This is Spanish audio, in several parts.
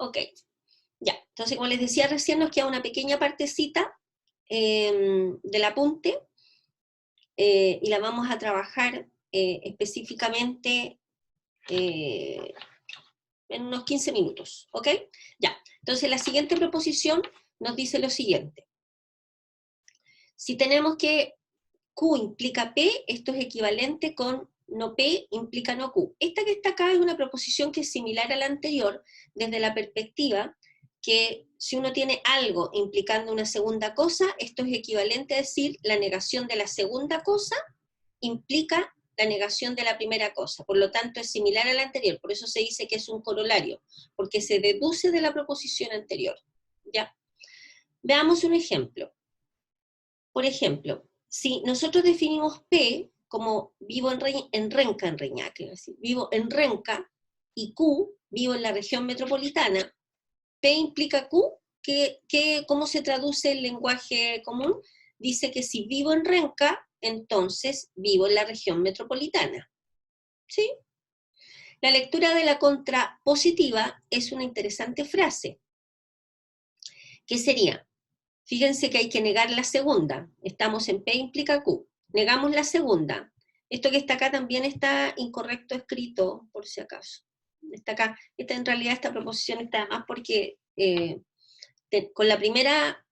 Ok, ya. Entonces, como les decía recién, nos queda una pequeña partecita del apunte, y la vamos a trabajar específicamente en unos 15 minutos, ¿ok? Ya, entonces la siguiente proposición nos dice lo siguiente. Si tenemos que Q implica P, esto es equivalente con no P implica no Q. Esta que está acá es una proposición que es similar a la anterior, desde la perspectiva que si uno tiene algo implicando una segunda cosa, esto es equivalente a decir la negación de la segunda cosa implica la negación de la primera cosa, por lo tanto es similar a la anterior, por eso se dice que es un corolario, porque se deduce de la proposición anterior, ¿ya? Veamos un ejemplo. Por ejemplo, si nosotros definimos P como vivo en Renca, en Reñaca, es decir, vivo en Renca, y Q, vivo en la región metropolitana, P implica Q, ¿cómo se traduce el lenguaje común? Dice que si vivo en Renca, entonces vivo en la región metropolitana. ¿Sí? La lectura de la contrapositiva es una interesante frase. ¿Qué sería? Fíjense que hay que negar la segunda. Estamos en P implica Q. Negamos la segunda. Esto que está acá también está incorrecto escrito, por si acaso. Está acá. En realidad esta proposición está más porque con la primera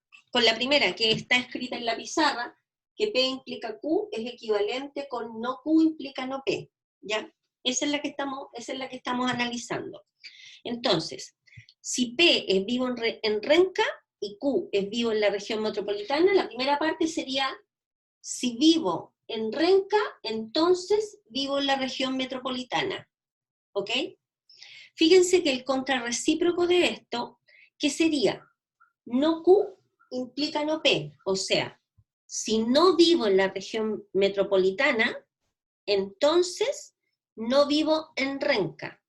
que está escrita en la pizarra, que P implica Q, es equivalente con no Q implica no P. ¿Ya? Esa es la que estamos analizando. Entonces, si P es vivo en Renca y Q es vivo en la región metropolitana, la primera parte sería, si vivo en Renca, entonces vivo en la región metropolitana. ¿Ok? Fíjense que el contrarrecíproco de esto, ¿qué sería? No Q implica no P, o sea, si no vivo en la región metropolitana, entonces no vivo en Renca.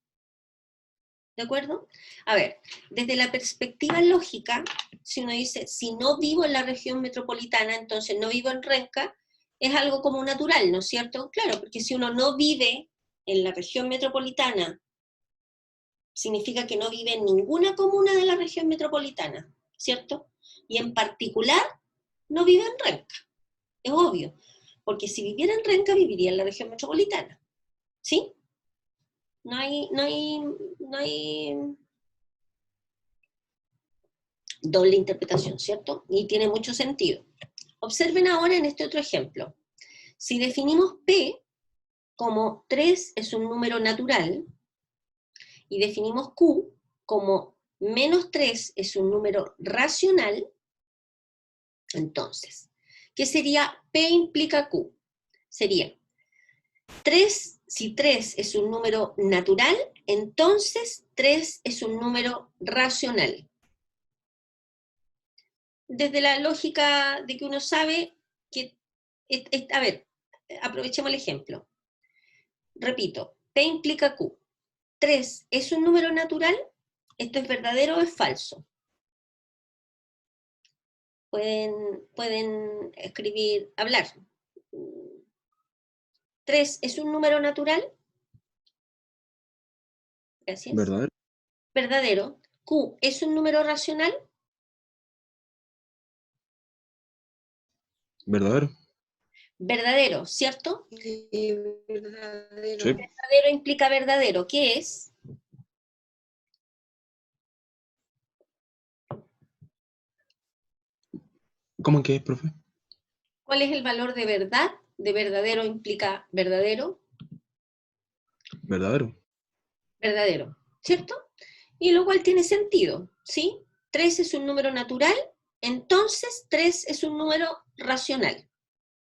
¿De acuerdo? A ver, desde la perspectiva lógica, si uno dice, si no vivo en la región metropolitana, entonces no vivo en Renca, es algo como natural, ¿no es cierto? Claro, porque si uno no vive en la región metropolitana, significa que no vive en ninguna comuna de la región metropolitana, ¿cierto? Y en particular, no vive en Renca. Es obvio, porque si viviera en Renca, viviría en la región metropolitana. ¿Sí? No hay doble interpretación, ¿cierto? Y tiene mucho sentido. Observen ahora en este otro ejemplo. Si definimos P como 3 es un número natural, y definimos Q como menos 3 es un número racional, entonces, ¿qué sería P implica Q? Sería 3, si 3 es un número natural, entonces 3 es un número racional. Desde la lógica de que uno sabe que, a ver, aprovechemos el ejemplo. Repito, P implica Q. 3 es un número natural, ¿esto es verdadero o es falso? Pueden escribir, hablar. 3 es un número natural. Gracias. ¿Verdadero? Verdadero. Q es un número racional. ¿Verdadero? Verdadero, ¿cierto? Verdadero. Sí. Verdadero implica verdadero. ¿Qué es? ¿Cómo que es, profe? ¿Cuál es el valor de verdad? De verdadero implica verdadero. ¿Verdadero? Verdadero, ¿cierto? Y lo cual tiene sentido, ¿sí? 3 es un número natural, entonces 3 es un número racional.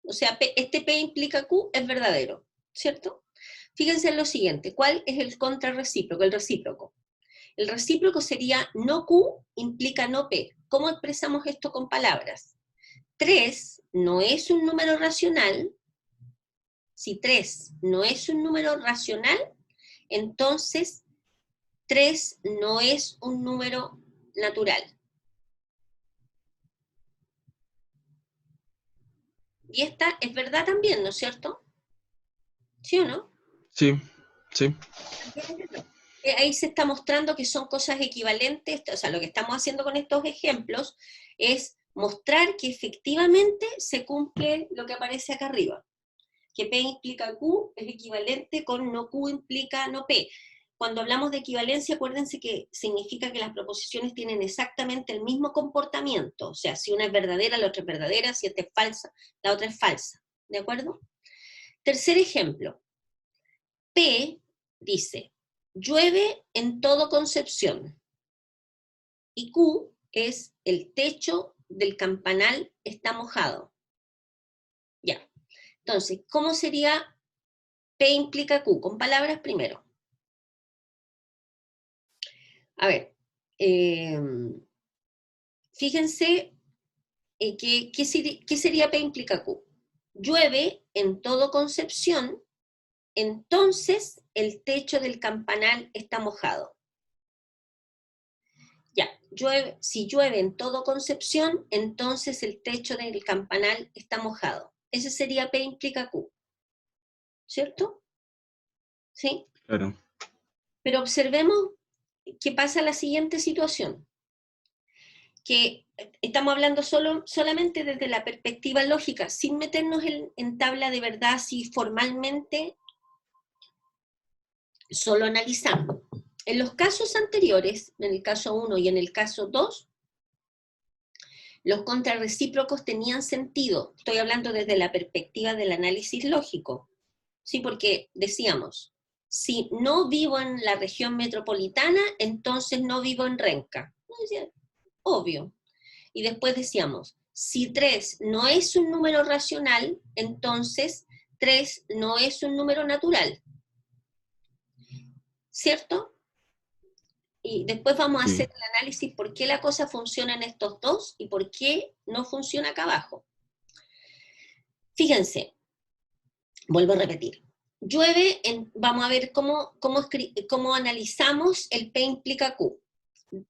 O sea, este P implica Q es verdadero, ¿cierto? Fíjense en lo siguiente, ¿cuál es el contrarrecíproco? El recíproco. El recíproco sería no Q implica no P. ¿Cómo expresamos esto con palabras? 3 no es un número racional. Si 3 no es un número racional, entonces 3 no es un número natural. Y esta es verdad también, ¿no es cierto? ¿Sí o no? Sí, sí. También es verdad. ahí se está mostrando que son cosas equivalentes, o sea, lo que estamos haciendo con estos ejemplos es mostrar que efectivamente se cumple lo que aparece acá arriba, que P implica Q es equivalente con no Q implica no P. Cuando hablamos de equivalencia, acuérdense que significa que las proposiciones tienen exactamente el mismo comportamiento, o sea, si una es verdadera, la otra es verdadera, si esta es falsa, la otra es falsa, ¿de acuerdo? Tercer ejemplo, P dice, llueve en todo Concepción, y Q es el techo del campanal está mojado. Ya, entonces, ¿cómo sería P implica Q? Con palabras primero. A ver, fíjense ¿qué sería P implica Q? Llueve en todo Concepción, entonces el techo del campanal está mojado. Ya, si llueve en todo Concepción, entonces el techo del campanal está mojado. Ese sería P implica Q, ¿cierto? ¿Sí? Claro. Pero observemos que pasa la siguiente situación, que estamos hablando solamente desde la perspectiva lógica, sin meternos en tabla de verdad, si formalmente solo analizando. En los casos anteriores, en el caso 1 y en el caso 2, los contrarrecíprocos tenían sentido. Estoy hablando desde la perspectiva del análisis lógico. Sí, porque decíamos, si no vivo en la región metropolitana, entonces no vivo en Renca. Obvio. Y después decíamos, si 3 no es un número racional, entonces 3 no es un número natural. ¿Cierto? Y después vamos a hacer el análisis por qué la cosa funciona en estos dos y por qué no funciona acá abajo. Fíjense, vuelvo a repetir. Llueve, vamos a ver cómo analizamos el P implica Q.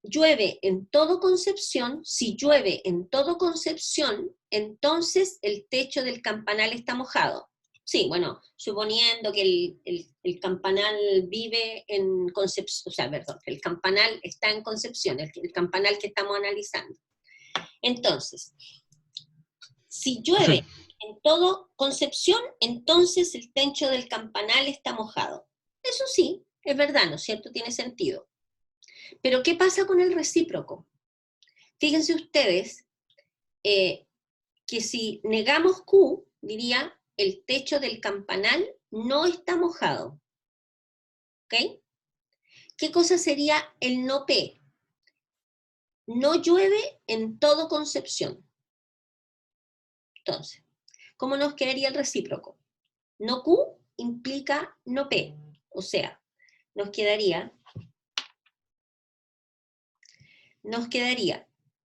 Llueve en todo Concepción, si llueve en todo Concepción, entonces el techo del campanal está mojado. Sí, bueno, suponiendo que el campanal vive en Concepción, o sea, perdón, el campanal está en Concepción, el campanal que estamos analizando. Entonces, si llueve en todo Concepción, entonces el techo del campanal está mojado. Eso sí, es verdad, ¿no es cierto? Tiene sentido. Pero ¿qué pasa con el recíproco? Fíjense ustedes que si negamos Q, diría, el techo del campanal no está mojado. ¿Ok? ¿Qué cosa sería el no P? No llueve en todo Concepción. Entonces, ¿cómo nos quedaría el recíproco? No Q implica no P. O sea, nos quedaría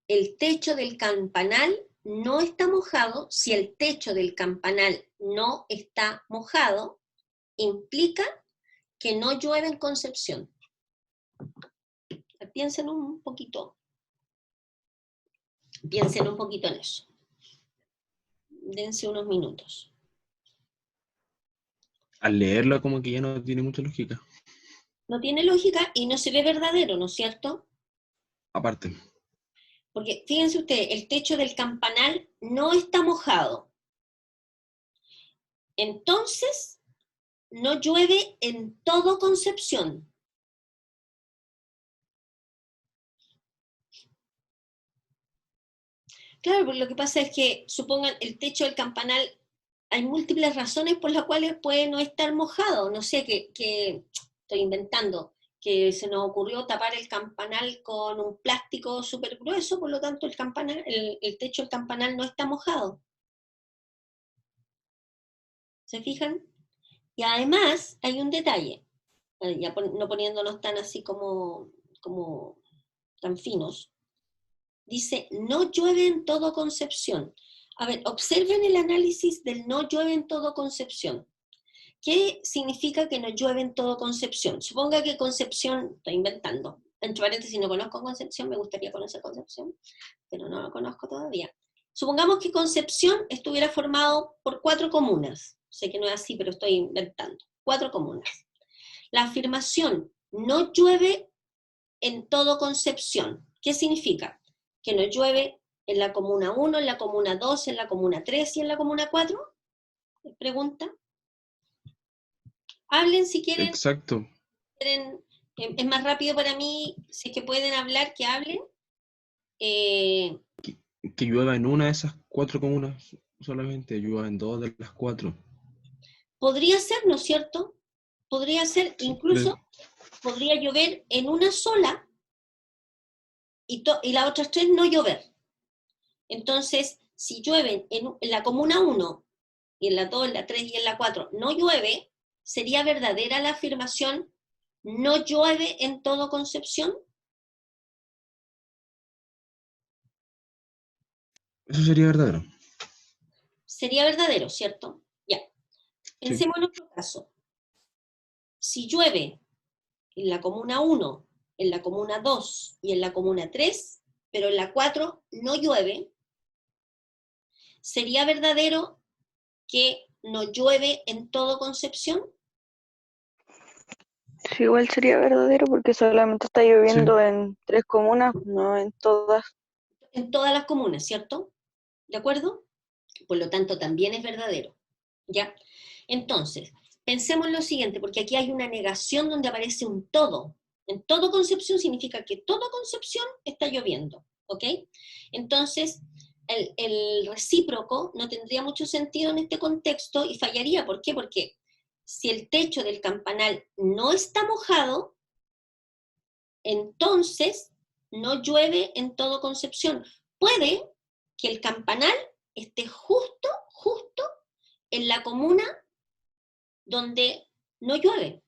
el techo del campanal no está mojado. Si el techo del campanal no está mojado, implica que no llueve en Concepción. Piensen un poquito en eso. Dense unos minutos. Al leerlo como que ya no tiene mucha lógica. No tiene lógica y no se ve verdadero, ¿no es cierto? Aparte. Porque fíjense ustedes, el techo del campanal no está mojado. Entonces, no llueve en todo Concepción. Claro, porque lo que pasa es que, supongan, el techo del campanal, hay múltiples razones por las cuales puede no estar mojado. No sé, que estoy inventando, que se nos ocurrió tapar el campanal con un plástico súper grueso, por lo tanto el techo del campanal no está mojado. ¿Se fijan? Y además hay un detalle, ya no poniéndonos tan así como tan finos. Dice, no llueve en todo Concepción. A ver, observen el análisis del no llueve en todo Concepción. ¿Qué significa que no llueve en todo Concepción? Suponga que Concepción, estoy inventando, entre paréntesis, no conozco Concepción, me gustaría conocer Concepción, pero no lo conozco todavía. Supongamos que Concepción estuviera formado por 4 comunas. Sé que no es así, pero estoy inventando. 4 comunas. La afirmación no llueve en todo Concepción. ¿Qué significa? Que no llueve en la comuna 1, en la comuna 2, en la comuna 3 y en la comuna 4. Pregunta. Hablen si quieren. Exacto. Es más rápido para mí, si es que pueden hablar, que hablen. Que llueva en una de esas 4 comunas solamente, llueva en 2 de las 4. Podría ser, ¿no es cierto? Podría ser, incluso podría llover en una sola y las otras 3 no llover. Entonces, si llueven en la comuna 1, y en la 2, en la 3 y en la 4 no llueve, ¿sería verdadera la afirmación no llueve en todo Concepción? Eso sería verdadero. Sería verdadero, ¿cierto? Ya. Sí. Pensemos en otro caso. Si llueve en la comuna 1, en la comuna 2 y en la comuna 3, pero en la 4 no llueve, ¿sería verdadero que no llueve en todo Concepción? Sí, igual sería verdadero porque solamente está lloviendo en 3 comunas, no en todas. En todas las comunas, ¿cierto? ¿De acuerdo? Por lo tanto, también es verdadero. ¿Ya? Entonces, pensemos en lo siguiente, porque aquí hay una negación donde aparece un todo. En todo Concepción significa que todo Concepción está lloviendo, ¿ok? Entonces, el recíproco no tendría mucho sentido en este contexto y fallaría. ¿Por qué? Porque si el techo del campanal no está mojado, entonces no llueve en todo Concepción. Puede que el campanal esté justo en la comuna donde no llueve,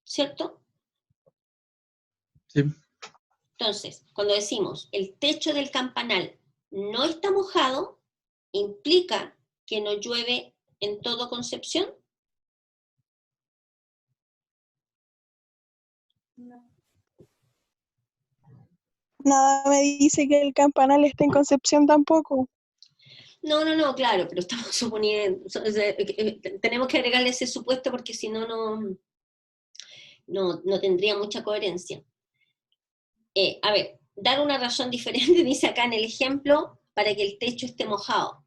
¿cierto? Sí. Entonces, cuando decimos el techo del campanal no está mojado, implica que no llueve en todo Concepción. Nada me dice que el campanal esté en Concepción tampoco. No, claro, pero estamos suponiendo, tenemos que agregarle ese supuesto porque si no, no tendría mucha coherencia. A ver, dar una razón diferente, dice acá en el ejemplo, para que el techo esté mojado.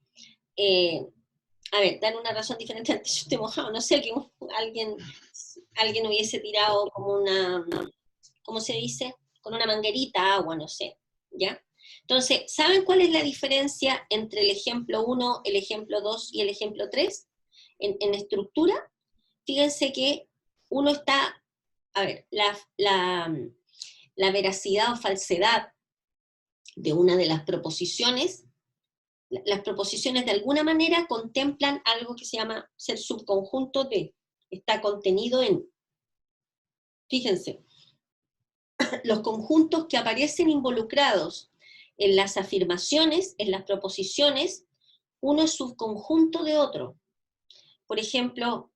A ver, dar una razón diferente al techo esté mojado. No sé, que alguien hubiese tirado como ¿cómo se dice? Con una manguerita agua, no sé, ¿ya? Entonces, ¿saben cuál es la diferencia entre el ejemplo 1, el ejemplo 2 y el ejemplo 3? En estructura, fíjense que uno está, a ver, la veracidad o falsedad de una de las proposiciones de alguna manera contemplan algo que se llama ser subconjunto de, está contenido en. Fíjense, los conjuntos que aparecen involucrados en las afirmaciones, en las proposiciones, uno es subconjunto de otro. Por ejemplo,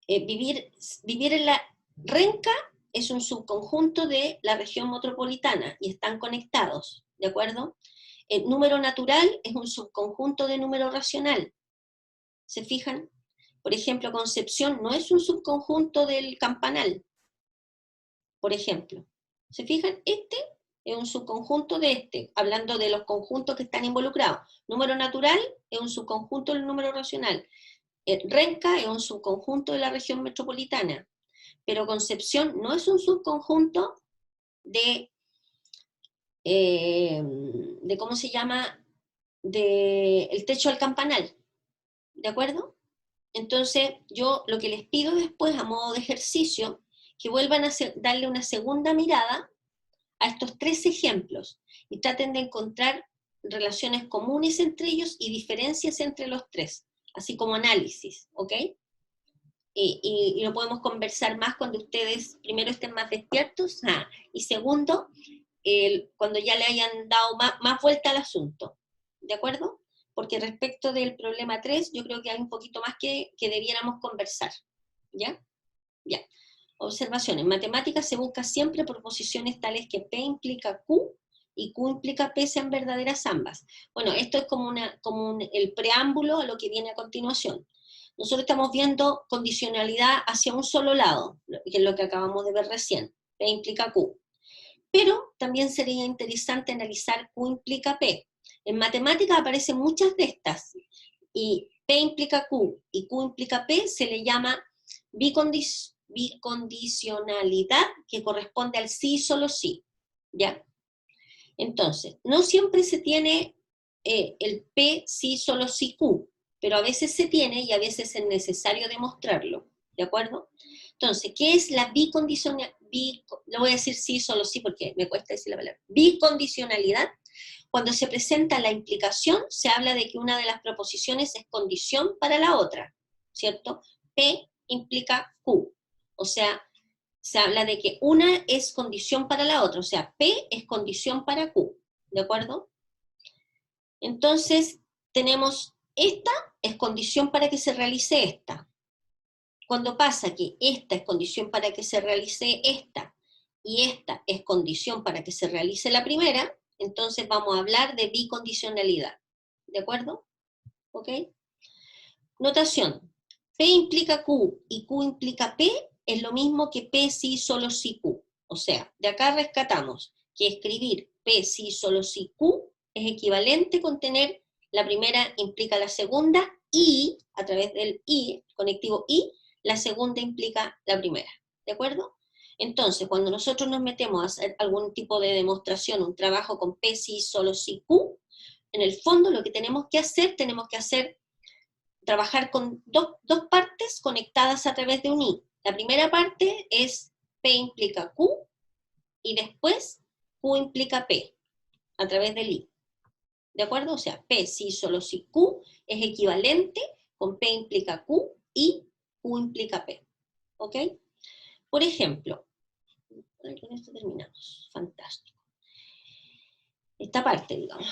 vivir en la Renca es un subconjunto de la región metropolitana y están conectados, ¿de acuerdo? El número natural es un subconjunto de número racional. ¿Se fijan? Por ejemplo, Concepción no es un subconjunto del campanal, por ejemplo. ¿Se fijan? Este es un subconjunto de este, hablando de los conjuntos que están involucrados. Número natural es un subconjunto del número racional. Renca es un subconjunto de la región metropolitana, pero Concepción no es un subconjunto de ¿cómo se llama? De el techo del campanal, ¿de acuerdo? Entonces, yo lo que les pido después, a modo de ejercicio, que vuelvan a darle una segunda mirada a estos 3 ejemplos y traten de encontrar relaciones comunes entre ellos y diferencias entre los 3, así como análisis, ¿ok? Y lo podemos conversar más cuando ustedes primero estén más despiertos y segundo, cuando ya le hayan dado más vuelta al asunto, ¿de acuerdo? Porque respecto del problema 3, yo creo que hay un poquito más que debiéramos conversar, ¿ya? Ya. Observación, en matemáticas se busca siempre proposiciones tales que P implica Q y Q implica P sean verdaderas ambas. Bueno, esto es como el preámbulo a lo que viene a continuación. nosotros estamos viendo condicionalidad hacia un solo lado, que es lo que acabamos de ver recién, P implica Q. Pero también sería interesante analizar Q implica P. En matemáticas aparecen muchas de estas, y P implica Q y Q implica P se le llama bicondicionalidad, que corresponde al sí y solo sí, ¿ya? Entonces, no siempre se tiene el P sí, solo sí, Q, pero a veces se tiene y a veces es necesario demostrarlo, ¿de acuerdo? Entonces, ¿qué es la bicondicionalidad? Lo voy a decir sí, solo sí, porque me cuesta decir la palabra. Bicondicionalidad. Cuando se presenta la implicación, se habla de que una de las proposiciones es condición para la otra, ¿cierto? P implica Q, o sea, se habla de que una es condición para la otra, o sea, P es condición para Q, ¿de acuerdo? Entonces, tenemos esta es condición para que se realice esta. Cuando pasa que esta es condición para que se realice esta, y esta es condición para que se realice la primera, entonces vamos a hablar de bicondicionalidad, ¿de acuerdo? ¿Ok? Notación, P implica Q y Q implica P es lo mismo que P sí, solo sí, Q. O sea, de acá rescatamos que escribir P sí, solo sí, Q es equivalente con tener la primera implica la segunda y, a través del y, conectivo y, la segunda implica la primera. ¿De acuerdo? Entonces, cuando nosotros nos metemos a hacer algún tipo de demostración, un trabajo con P sí, solo sí, Q, en el fondo lo que tenemos que hacer trabajar con dos partes conectadas a través de un i. La primera parte es P implica Q, y después Q implica P, a través del i. ¿De acuerdo? O sea, P sí, solo sí, Q es equivalente con P implica Q y Q implica P. ¿Ok? Por ejemplo, con esto terminamos. Fantástico. Esta parte, digamos.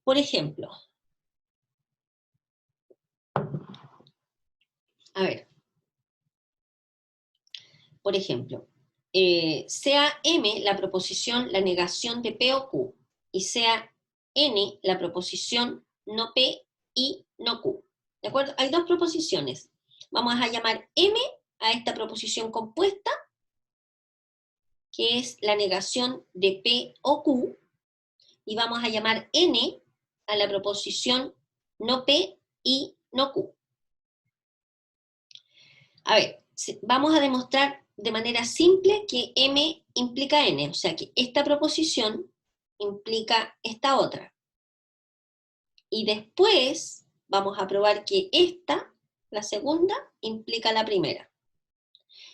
Por ejemplo, a ver. Por ejemplo, sea M la proposición, la negación de P o Q, y sea N la proposición no P y no Q. ¿De acuerdo? Hay dos proposiciones. Vamos a llamar M a esta proposición compuesta, que es la negación de P o Q, y vamos a llamar N a la proposición no P y no Q. A ver, vamos a demostrar de manera simple que M implica N, o sea que esta proposición implica esta otra. Y después vamos a probar que esta, la segunda, implica la primera.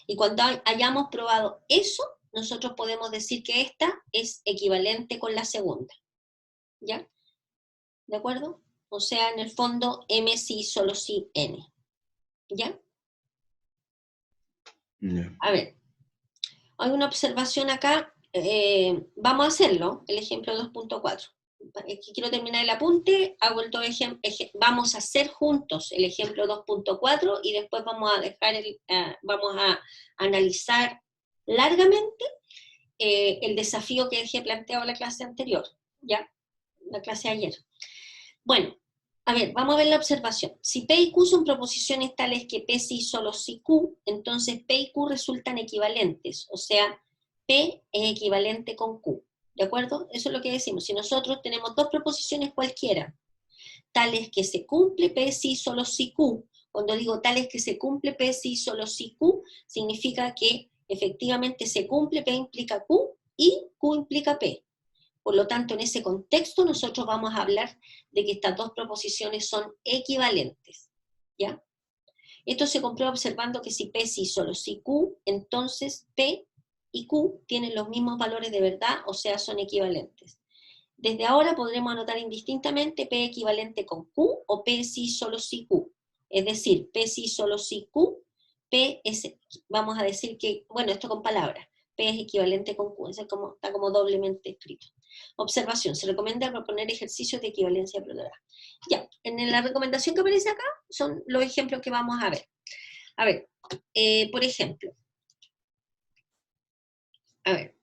Y cuando hayamos probado eso, nosotros podemos decir que esta es equivalente con la segunda. ¿Ya? ¿De acuerdo? O sea, en el fondo, M sí, solo sí, N. ¿Ya? Ya. A ver, hay una observación acá, vamos a hacerlo, el ejemplo 2.4. Quiero terminar el apunte, hago el todo vamos a hacer juntos el ejemplo 2.4 y después vamos vamos a analizar largamente el desafío que dejé planteado en la clase anterior, ¿ya? La clase de ayer. Bueno, a ver, vamos a ver la observación. Si P y Q son proposiciones tales que P sí, solo sí, Q, entonces P y Q resultan equivalentes, o sea, P es equivalente con Q, ¿de acuerdo? Eso es lo que decimos. Si nosotros tenemos dos proposiciones cualquiera, tales que se cumple P sí, solo sí, Q, cuando digo tales que se cumple P sí, solo sí, Q, significa que efectivamente se cumple P implica Q y Q implica P. Por lo tanto, en ese contexto nosotros vamos a hablar de que estas dos proposiciones son equivalentes, ¿ya? Esto se comprueba observando que si P sí, solo sí, Q, entonces P y Q tienen los mismos valores de verdad, o sea, son equivalentes. Desde ahora podremos anotar indistintamente P equivalente con Q o P sí, solo sí, Q. Es decir, P sí, solo sí, Q, P es, vamos a decir que, bueno, esto con palabras, P es equivalente con Q, está como doblemente escrito. Observación, se recomienda proponer ejercicios de equivalencia progresiva. Ya, en la recomendación que aparece acá son los ejemplos que vamos a ver. A ver, por ejemplo, a ver,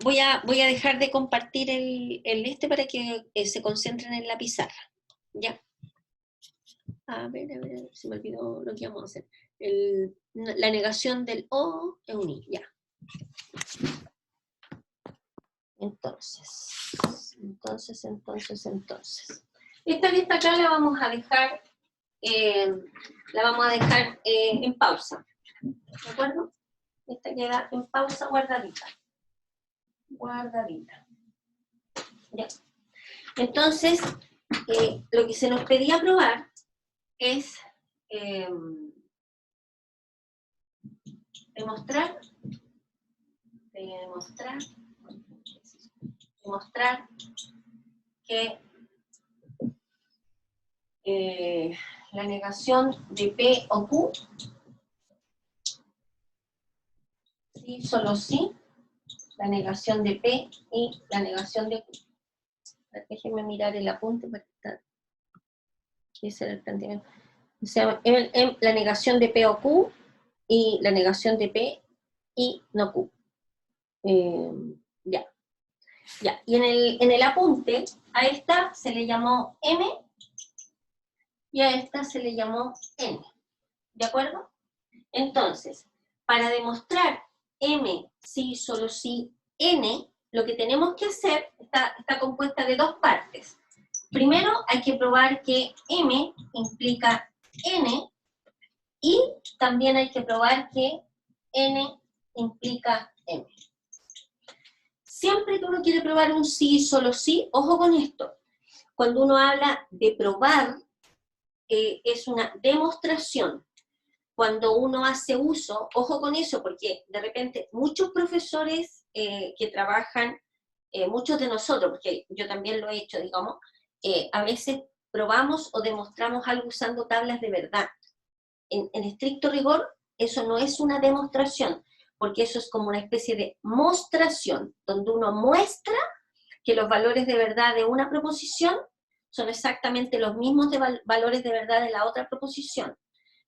voy a dejar de compartir el para que se concentren en la pizarra, ¿ya? a ver, se me olvidó lo que íbamos a hacer. La negación del O es un I, ya. Entonces. Esta lista acá la vamos a dejar, en pausa, ¿de acuerdo? Esta queda en pausa guardadita. Ya. Entonces, lo que se nos pedía probar es demostrar que la negación de P o Q, sí, solo sí, la negación de P y la negación de Q. Déjenme mirar el apunte para estar. Ese era el planteamiento. O sea, la negación de P o Q y la negación de P y no Q. Ya. Y en el apunte, a esta se le llamó M y a esta se le llamó N. ¿De acuerdo? Entonces, para demostrar M, sí, solo sí, N, lo que tenemos que hacer está compuesta de dos partes. Primero hay que probar que M implica N y también hay que probar que N implica M. Siempre que uno quiere probar un sí, solo sí, ojo con esto. Cuando uno habla de probar, es una demostración. Cuando uno hace uso, ojo con eso, porque de repente muchos profesores que trabajan, muchos de nosotros, porque yo también lo he hecho, digamos, a veces probamos o demostramos algo usando tablas de verdad. En estricto rigor, eso no es una demostración, porque eso es como una especie de mostración, donde uno muestra que los valores de verdad de una proposición son exactamente los mismos valores de verdad de la otra proposición.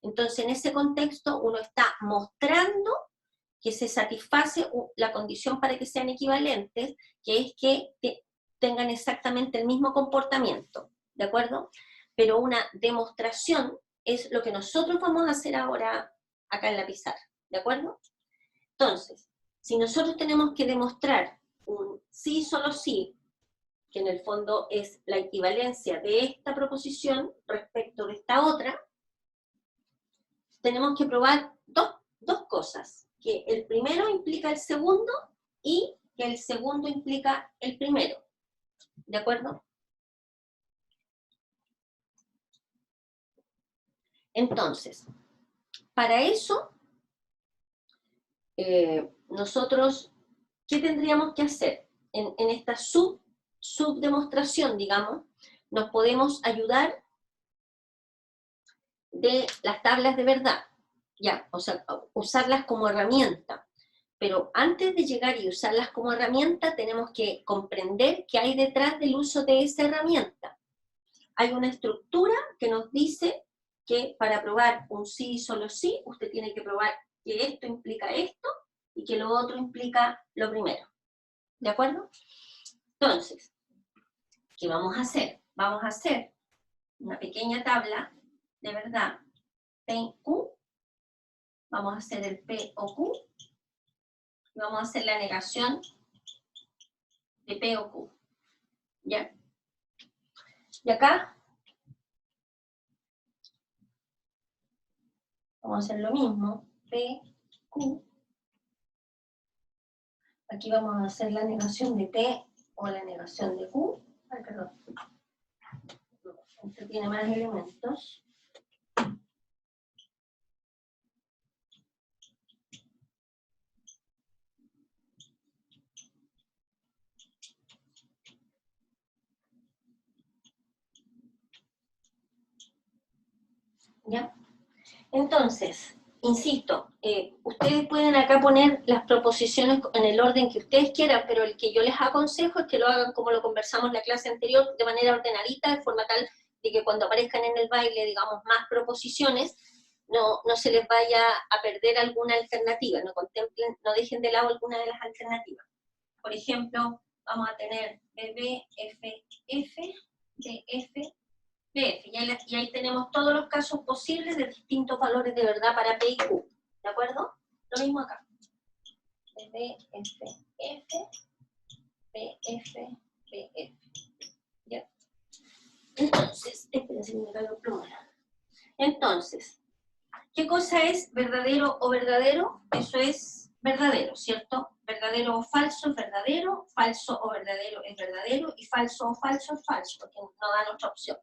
Entonces, en ese contexto, uno está mostrando que se satisface la condición para que sean equivalentes, que es que tengan exactamente el mismo comportamiento, ¿de acuerdo? Pero una demostración es lo que nosotros vamos a hacer ahora acá en la pizarra, ¿de acuerdo? Entonces, si nosotros tenemos que demostrar un sí, solo sí, que en el fondo es la equivalencia de esta proposición respecto de esta otra, tenemos que probar dos cosas, que el primero implica el segundo y que el segundo implica el primero, ¿de acuerdo? Entonces, para eso, nosotros, ¿qué tendríamos que hacer? En esta subdemostración, digamos, nos podemos ayudar de las tablas de verdad, ya, o sea, usarlas como herramienta. Pero antes de llegar y usarlas como herramienta, tenemos que comprender qué hay detrás del uso de esa herramienta. Hay una estructura que nos dice que para probar un sí y solo sí, usted tiene que probar que esto implica esto y que lo otro implica lo primero. ¿De acuerdo? Entonces, ¿qué vamos a hacer? Vamos a hacer una pequeña tabla de verdad P, Q. Vamos a hacer el P o Q. Y vamos a hacer la negación de P o Q. ¿Ya? Y acá vamos a hacer lo mismo. P, Q. Aquí vamos a hacer la negación de P o la negación de Q. Ay, perdón. Este tiene más elementos. ¿Ya? Entonces, insisto, ustedes pueden acá poner las proposiciones en el orden que ustedes quieran, pero el que yo les aconsejo es que lo hagan como lo conversamos en la clase anterior, de manera ordenadita, de forma tal de que cuando aparezcan en el baile, digamos, más proposiciones, no se les vaya a perder alguna alternativa, no contemplen, no dejen de lado alguna de las alternativas. Por ejemplo, vamos a tener BB, F, F, DF, PF. Y ahí tenemos todos los casos posibles de distintos valores de verdad para P y Q. ¿De acuerdo? Lo mismo acá. PF, PF, PF. ¿Ya? Entonces, espérense, me caigo el plumón. Entonces, ¿qué cosa es verdadero o verdadero? Eso es verdadero, ¿cierto? Verdadero o falso es verdadero, falso o verdadero es verdadero, y falso o falso es falso, porque no dan otra opción.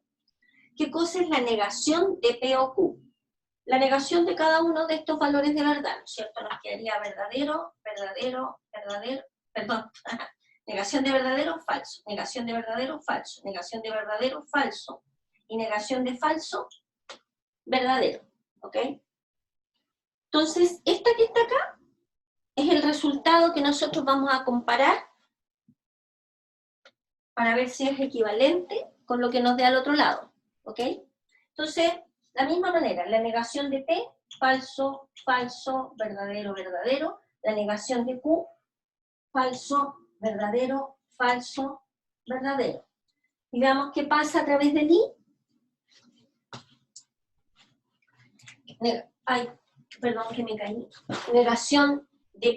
¿Qué cosa es la negación de P o Q? La negación de cada uno de estos valores de verdad, ¿no es cierto? Nos quedaría verdadero, verdadero, verdadero, perdón, negación de verdadero, falso, negación de verdadero, falso, negación de verdadero, falso, y negación de falso, verdadero, ¿ok? Entonces, esta que está acá es el resultado que nosotros vamos a comparar para ver si es equivalente con lo que nos dé al otro lado, ¿ok? Entonces, de la misma manera, la negación de P, falso, falso, verdadero, verdadero, la negación de Q, falso, verdadero, falso, verdadero. Y veamos qué pasa a través del I. Ay, perdón que me caí. Negación de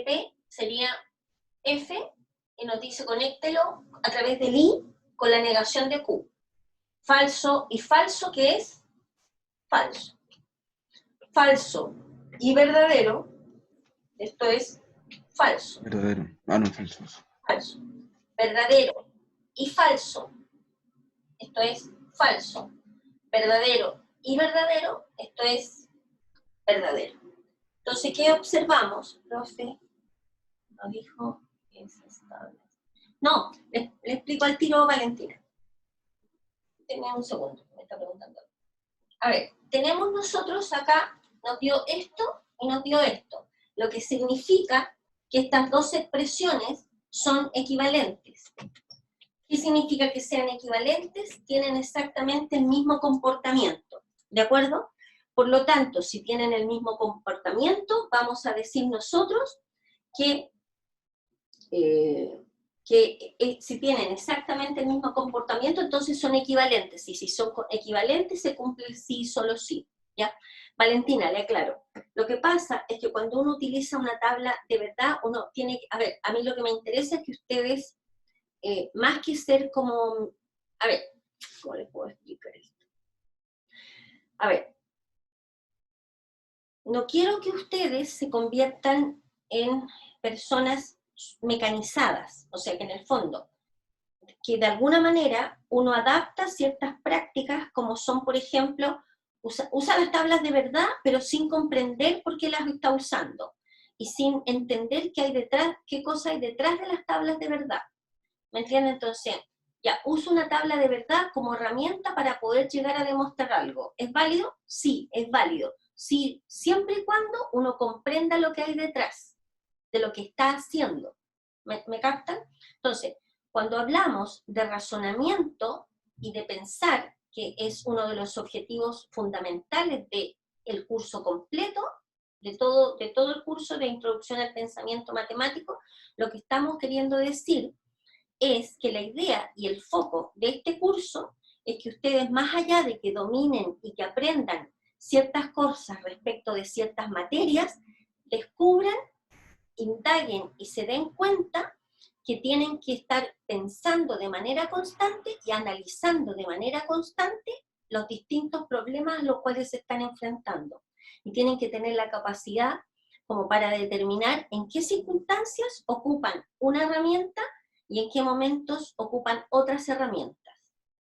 P sería F, y nos dice conéctelo a través del I con la negación de Q. Falso y falso, ¿qué es? Falso. Falso y verdadero, esto es falso. Verdadero. Ah, no, falso. Falso. Verdadero y falso, esto es falso. Verdadero y verdadero, esto es verdadero. Entonces, ¿qué observamos? Profe, nos dijo que es estable. No, le explico al tiro a Valentina. Tenme un segundo, me está preguntando. A ver, tenemos nosotros acá, nos dio esto y nos dio esto, lo que significa que estas dos expresiones son equivalentes. ¿Qué significa que sean equivalentes? Tienen exactamente el mismo comportamiento, ¿de acuerdo? Por lo tanto, si tienen el mismo comportamiento, vamos a decir nosotros que si tienen exactamente el mismo comportamiento, entonces son equivalentes, y si son equivalentes se cumple el sí, solo sí, ¿ya? Valentina, le aclaro. Lo que pasa es que cuando uno utiliza una tabla de verdad, uno tiene que, a ver, a mí lo que me interesa es que ustedes, más que ser como, a ver, ¿cómo les puedo explicar esto? A ver, no quiero que ustedes se conviertan en personas mecanizadas, o sea que en el fondo, que de alguna manera uno adapta ciertas prácticas como son, por ejemplo, usa las tablas de verdad, pero sin comprender por qué las está usando, y sin entender qué hay detrás, qué cosa hay detrás de las tablas de verdad. ¿Me entienden? Entonces, ya, uso una tabla de verdad como herramienta para poder llegar a demostrar algo. ¿Es válido? Sí, es válido. Sí, siempre y cuando uno comprenda lo que hay detrás de lo que está haciendo. ¿Me captan? Entonces, cuando hablamos de razonamiento y de pensar, que es uno de los objetivos fundamentales del curso completo, de todo el curso de Introducción al Pensamiento Matemático, lo que estamos queriendo decir es que la idea y el foco de este curso es que ustedes, más allá de que dominen y que aprendan ciertas cosas respecto de ciertas materias, descubran, indaguen y se den cuenta que tienen que estar pensando de manera constante y analizando de manera constante los distintos problemas a los cuales se están enfrentando. Y tienen que tener la capacidad como para determinar en qué circunstancias ocupan una herramienta y en qué momentos ocupan otras herramientas.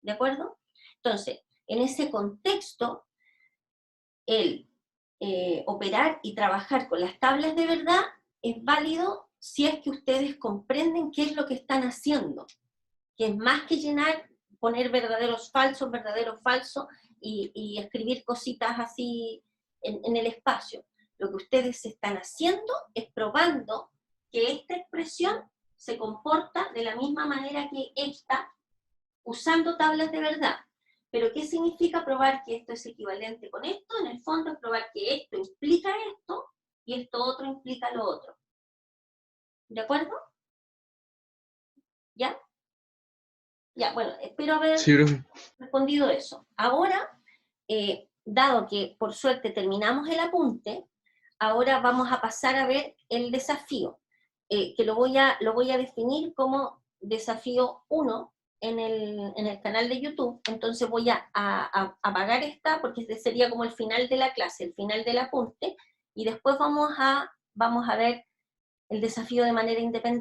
¿De acuerdo? Entonces, en ese contexto, el operar y trabajar con las tablas de verdad es válido si es que ustedes comprenden qué es lo que están haciendo, que es más que llenar, poner verdaderos falsos y escribir cositas así en el espacio. Lo que ustedes están haciendo es probando que esta expresión se comporta de la misma manera que esta, usando tablas de verdad. Pero ¿qué significa probar que esto es equivalente con esto? En el fondo es probar que esto implica esto y esto otro implica lo otro. ¿De acuerdo? ¿Ya? Ya, bueno, espero haber Sí, profe. respondido eso. Ahora, dado que por suerte terminamos el apunte, ahora vamos a pasar a ver el desafío, que lo voy a definir como desafío 1 en el canal de YouTube. Entonces voy a apagar esta, porque este sería como el final de la clase, el final del apunte, y después vamos a ver el desafío de manera independiente.